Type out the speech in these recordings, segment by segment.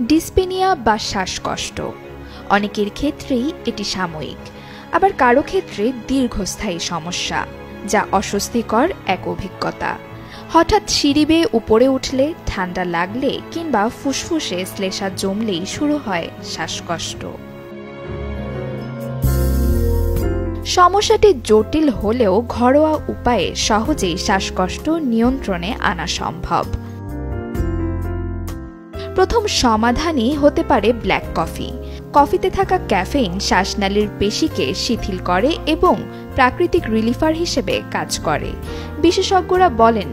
ডিসপেনিয়া বা শ্বাসকষ্ট অনেকের ক্ষেত্রেই এটি সাময়িক, আবার কারো ক্ষেত্রে দীর্ঘস্থায়ী সমস্যা, যা অস্বস্তিকর এক অভিজ্ঞতা। হঠাৎ সিঁড়ি বেয়ে উপরে উঠলে, ঠান্ডা লাগলে কিংবা ফুসফুসে শ্লেষ্মা জমলেই শুরু হয় শ্বাসকষ্ট। সমস্যাটি জটিল হলেও ঘরোয়া উপায়ে সহজেই শ্বাসকষ্ট নিয়ন্ত্রণে আনা সম্ভব। প্রথম সমাধানই হতে পারে ব্ল্যাক কফি। কফিতে থাকা ক্যাফেইন শ্বাসনালীর পেশিকে শিথিল করে এবং প্রাকৃতিক রিলিফার হিসেবে কাজ করে। বিশেষজ্ঞরা বলেন,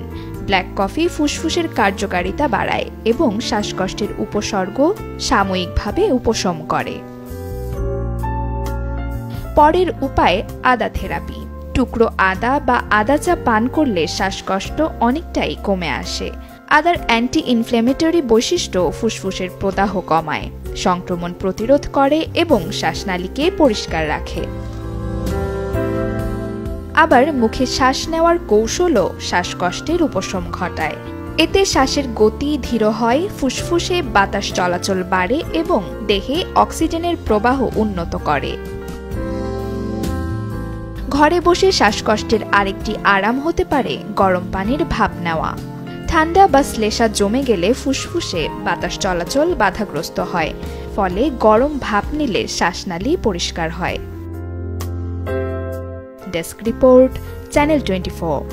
ব্ল্যাক কফি ফুসফুসের কার্যকারিতা বাড়ায় এবং শ্বাসকষ্টের উপসর্গ সাময়িকভাবে উপশম করে। পরের উপায় আদা থেরাপি। টুকরো আদা বা আদা চা পান করলে শ্বাসকষ্ট অনেকটাই কমে আসে। আদার অ্যান্টি ইনফ্ল্যামেটরি বৈশিষ্ট্য ফুসফুসের প্রদাহ কমায়, সংক্রমণ প্রতিরোধ করে এবং শ্বাসনালীকে পরিষ্কার রাখে। আবার মুখে শ্বাস নেওয়ার কৌশলও শ্বাসকষ্টের উপশম ঘটায়। এতে শ্বাসের গতি ধীর হয়, ফুসফুসে বাতাস চলাচল বাড়ে এবং দেহে অক্সিজেনের প্রবাহ উন্নত করে। ঘরে বসে শ্বাসকষ্টের আরেকটি আরাম হতে পারে গরম পানির ভাপ নেওয়া। ঠান্ডা বা শ্লেষ্মা জমে গেলে ফুসফুসে বাতাস চলাচল বাধাগ্রস্ত হয়, ফলে গরম ভাপ নিলে শ্বাসনালী পরিষ্কার হয়। Desk report, channel 24।